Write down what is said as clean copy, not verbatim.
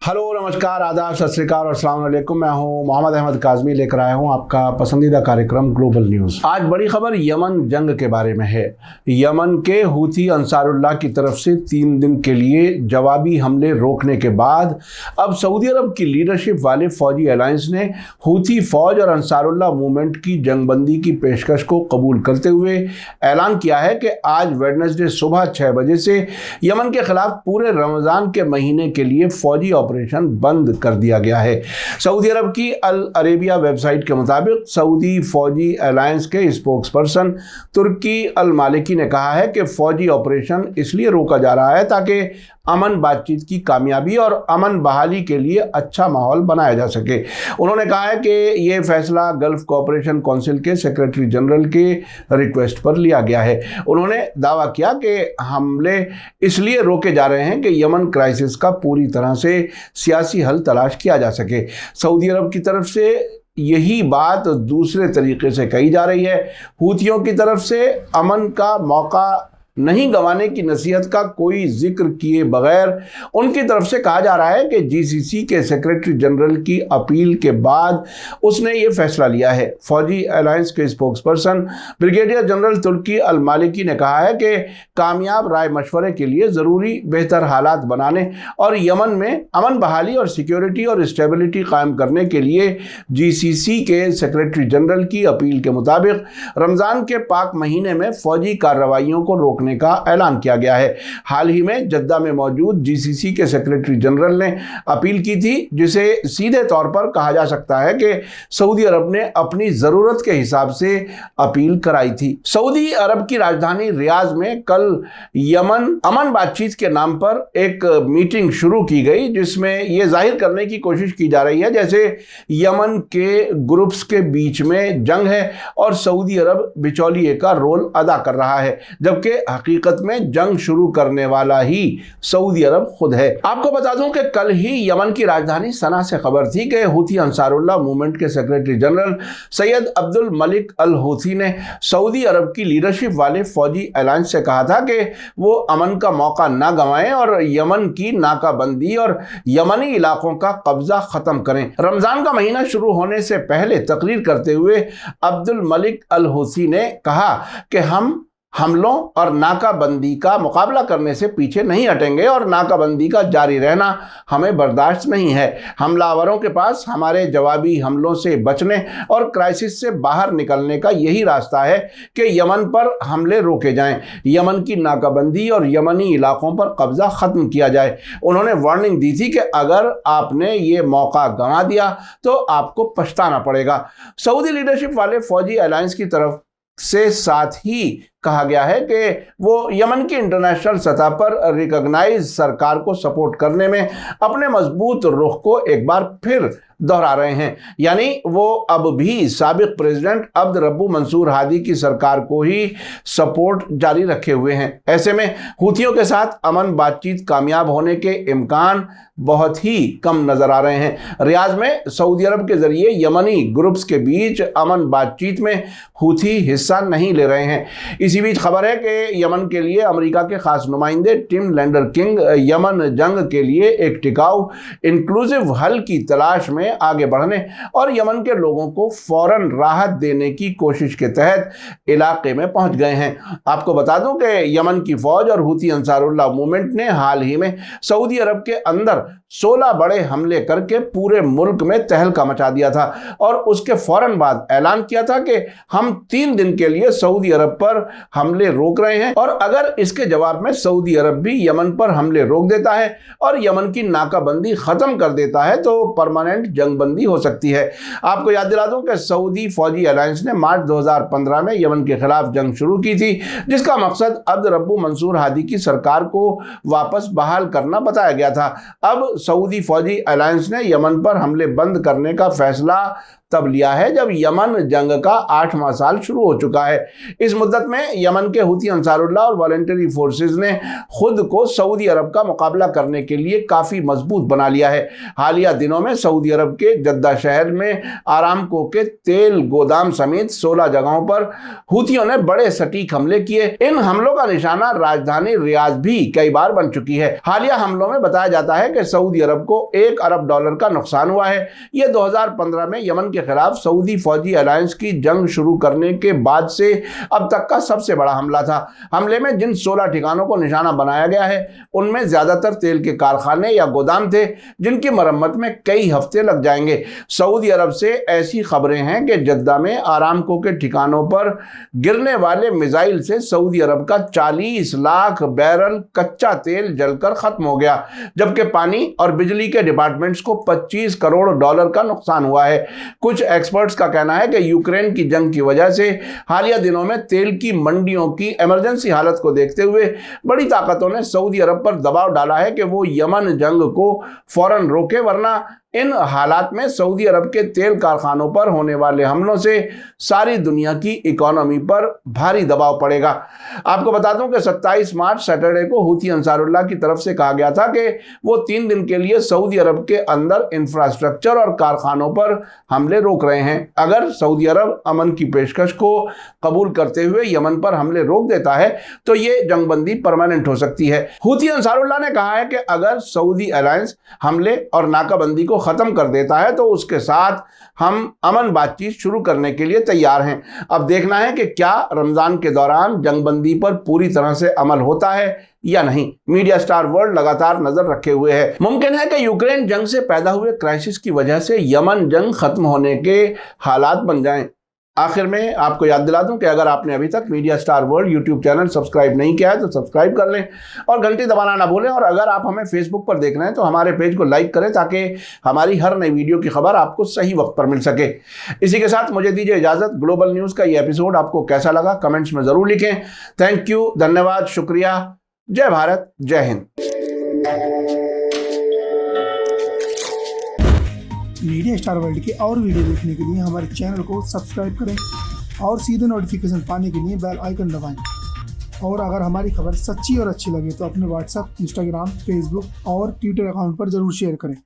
Hello, नमस्कार, आदाब, सत श्री अकाल और अस्सलाम वालेकुम। मैं हूं मोहम्मद अहमद काज़मी, लेकर आया हूं आपका पसंदीदा कार्यक्रम ग्लोबल न्यूज़। आज बड़ी खबर यमन जंग के बारे में है। यमन के हूथी अंसारुल्लाह की तरफ से 3 दिन के लिए जवाबी हमले रोकने के बाद अब सऊदी अरब की लीडरशिप वाले फौजी अलायंस ने हूथी फौज और अंसारुल्लाह मूवमेंट की जंगबंदी की पेशकश को कबूल करते हुए ऐलान किया है कि आज वेडनेसडे सुबह 6 बजे से यमन के खिलाफ पूरे रमज़ान के महीने के लिए फौजी ऑपरेशन बंद कर दिया गया है। सऊदी अरब की अल अरेबिया वेबसाइट के मुताबिक सऊदी फौजी अलायंस के स्पोक्सपर्सन तुर्की अल मालिकी ने कहा है कि फौजी ऑपरेशन इसलिए रोका जा रहा है ताकि अमन बातचीत की कामयाबी और अमन बहाली के लिए अच्छा माहौल बनाया जा सके। उन्होंने कहा है कि यह फैसला गल्फ कोऑपरेशन काउंसिल के सेक्रेटरी जनरल के रिक्वेस्ट पर लिया गया है। उन्होंने दावा किया कि हमले इसलिए रोके जा रहे हैं कि यमन क्राइसिस का पूरी तरह से सियासी हल तलाश किया जा सके। सऊदी अरब की तरफ से यही बात दूसरे तरीके से कही जा रही है। हूथियों की तरफ से अमन का मौका नहीं गंवाने की नसीहत का कोई जिक्र किए बगैर उनकी तरफ से कहा जा रहा है कि जीसीसी के सेक्रेटरी जनरल की अपील के बाद उसने ये फैसला लिया है। फौजी अलायंस के स्पोक्सपर्सन ब्रिगेडियर जनरल तुर्की अल मालिकी ने कहा है कि कामयाब राय मशवरे के लिए ज़रूरी बेहतर हालात बनाने और यमन में अमन बहाली और सिक्योरिटी और स्टेबिलिटी कायम करने के लिए जीसीसी के सेक्रेटरी जनरल की अपील के मुताबिक रमज़ान के पाक महीने में फौजी कार्रवाइयों को रोकने का ऐलान किया गया है। हाल ही में जद्दा में मौजूद जीसीसी के सेक्रेटरी जनरल ने अपील की थी, जिसे सीधे तौर पर कहा जा सकता है कि सऊदी अरब ने अपनी जरूरत के हिसाब से अपील कराई थी। सऊदी अरब की राजधानी रियाद में कल यमन अमन बातचीत के नाम पर एक मीटिंग शुरू की गई, जिसमें यह जाहिर करने की कोशिश की जा रही है जैसे यमन के ग्रुप्स के बीच में जंग है और सऊदी अरब बिचौलिए का रोल अदा कर रहा है, जबकि हकीकत में जंग शुरू करने वाला ही सऊदी अरब खुद है। आपको बता दूं कि कल ही यमन की राजधानी सना से खबर थी कि हूथी अंसारुल्लाह मूवमेंट के सेक्रेटरी जनरल सैयद अब्दुल मलिक अल हूथी ने सऊदी अरब की लीडरशिप वाले फौजी अलायंस से कहा था कि वो अमन का मौका ना गंवाएं और यमन की नाकाबंदी और यमनी इलाकों का कब्जा खत्म करें। रमजान का महीना शुरू होने से पहले तकरीर करते हुए अब्दुल मलिक अल हूथी ने कहा कि हम हमलों और नाकाबंदी का मुकाबला करने से पीछे नहीं हटेंगे और नाकाबंदी का जारी रहना हमें बर्दाश्त नहीं है। हमलावरों के पास हमारे जवाबी हमलों से बचने और क्राइसिस से बाहर निकलने का यही रास्ता है कि यमन पर हमले रोके जाएं, यमन की नाकाबंदी और यमनी इलाकों पर कब्जा ख़त्म किया जाए। उन्होंने वार्निंग दी थी कि अगर आपने ये मौका गंवा दिया तो आपको पछताना पड़ेगा। सऊदी लीडरशिप वाले फौजी अलायंस की तरफ से साथ ही कहा गया है कि वो यमन की इंटरनेशनल सतह पर रिकॉग्नाइज सरकार को सपोर्ट करने में अपने मजबूत रुख को एक बार फिर दोहरा रहे हैं, यानी वो अब भी साबिक प्रेसिडेंट अब्द रब्बू मंसूर हादी की सरकार को ही सपोर्ट जारी रखे हुए हैं। ऐसे में हूथियों के साथ अमन बातचीत कामयाब होने के इम्कान बहुत ही कम नजर आ रहे हैं। रियाद में सऊदी अरब के जरिए यमनी ग्रुप्स के बीच अमन बातचीत में हूथी हिस्सा नहीं ले रहे हैं। इसी बीच खबर है कि यमन के लिए अमेरिका के खास नुमाइंदे टिम लैंडर किंग यमन जंग के लिए एक टिकाऊ इंक्लूसिव हल की तलाश में आगे बढ़ने और यमन के लोगों को फौरन राहत देने की कोशिश के तहत इलाके में पहुंच गए हैं। आपको बता दूं कि यमन की फौज और हूथी अंसारुल्लाह मूवमेंट ने हाल ही में सऊदी अरब के अंदर 16 बड़े हमले करके पूरे मुल्क में तहलका मचा दिया था और उसके फौरन बाद ऐलान किया था कि हम 3 दिन के लिए सऊदी अरब पर हमले रोक रहे हैं और अगर इसके जवाब में सऊदी अरब भी यमन पर हमले रोक देता है और यमन की नाकाबंदी खत्म कर देता है तो परमानेंट जंगबंदी हो सकती है। आपको याद दिला दूं कि सऊदी फौजी अलायंस ने मार्च 2015 में यमन के खिलाफ जंग शुरू की थी, जिसका मकसद अब्द रब्बू मंसूर हादी की सरकार को वापस बहाल करना बताया गया था। अब सऊदी फौजी अलायंस ने यमन पर हमले बंद करने का फैसला तब लिया है जब यमन जंग का 8वां साल शुरू हो चुका है। इस मुद्दत में यमन के हूती अंसारुल्लाह और वॉलंटरी फोर्सेस ने खुद को सऊदी अरब का मुकाबला करने के लिए काफी मजबूत बना लिया है। हालिया दिनों में सऊदी अरब के जद्दा शहर में आरामको के तेल गोदाम समेत 16 जगहों पर हूतियों ने बड़े सटीक हमले किए। इन हमलों का निशाना राजधानी रियाद भी कई बार बन चुकी है। हालिया हमलों में बताया जाता है कि सऊदी अरब को $1 अरब का नुकसान हुआ है। यह 2015 में यमन के खिलाफ सऊदी फौजी अलायंस की जंग शुरू करने के बाद से अब तक का सबसे बड़ा हमला था। हमले में जिन 16 ठिकानों को निशाना बनाया गया है उनमें ज्यादातर तेल के कारखाने या गोदाम थे जिनकी मरम्मत में कई हफ्ते लग जाएंगे। सऊदी अरब से ऐसी खबरें हैं कि जद्दा में आरामको के ठिकानों पर गिरने वाले मिसाइल से सऊदी अरब का 40 लाख बैरल कच्चा तेल जलकर खत्म हो गया, जबकि पानी और बिजली के डिपार्टमेंट्स को $25 करोड़ का नुकसान हुआ है। कुछ एक्सपर्ट्स का कहना है कि यूक्रेन की जंग की वजह से हालिया दिनों में तेल की मंडियों की इमरजेंसी हालत को देखते हुए बड़ी ताकतों ने सऊदी अरब पर दबाव डाला है कि वो यमन जंग को फौरन रोके, वरना इन हालात में सऊदी अरब के तेल कारखानों पर होने वाले हमलों से सारी दुनिया की इकोनॉमी पर भारी दबाव पड़ेगा। आपको बता दूं कि 27 मार्च सैटरडे को हूती अंसारुल्लाह की तरफ से कहा गया था कि वो 3 दिन के लिए सऊदी अरब के अंदर इंफ्रास्ट्रक्चर और कारखानों पर हमले रोक रहे हैं। अगर सऊदी अरब अमन की पेशकश को कबूल करते हुए यमन पर हमले रोक देता है तो ये जंगबंदी परमानेंट हो सकती है। हूती अंसारुल्लाह ने कहा है कि अगर सऊदी अलायंस हमले और नाकाबंदी को खत्म कर देता है तो उसके साथ हम अमन बातचीत शुरू करने के लिए तैयार हैं। अब देखना है कि क्या रमजान के दौरान जंगबंदी पर पूरी तरह से अमल होता है या नहीं। मीडिया स्टार वर्ल्ड लगातार नजर रखे हुए है। मुमकिन है कि यूक्रेन जंग से पैदा हुए क्राइसिस की वजह से यमन जंग खत्म होने के हालात बन जाएं। आखिर में आपको याद दिला दूं कि अगर आपने अभी तक media star world YouTube channel subscribe नहीं किया है तो सब्सक्राइब कर लें और घंटी दबाना ना भूलें। और अगर आप हमें फेसबुक पर देख रहे हैं तो हमारे पेज को लाइक करें ताकि हमारी हर नई वीडियो की खबर आपको सही वक्त पर मिल सके। इसी के साथ मुझे दीजिए इजाजत। ग्लोबल न्यूज़ का ये एपिसोड आपको कैसा लगा कमेंट्स में जरूर लिखें। थैंक यू, धन्यवाद, शुक्रिया। जय भारत, जय हिंद। मीडिया स्टार वर्ल्ड के और वीडियो देखने के लिए हमारे चैनल को सब्सक्राइब करें और सीधे नोटिफिकेशन पाने के लिए बेल आइकन दबाएं। और अगर हमारी खबर सच्ची और अच्छी लगे तो अपने व्हाट्सएप, इंस्टाग्राम, फेसबुक और ट्विटर अकाउंट पर जरूर शेयर करें।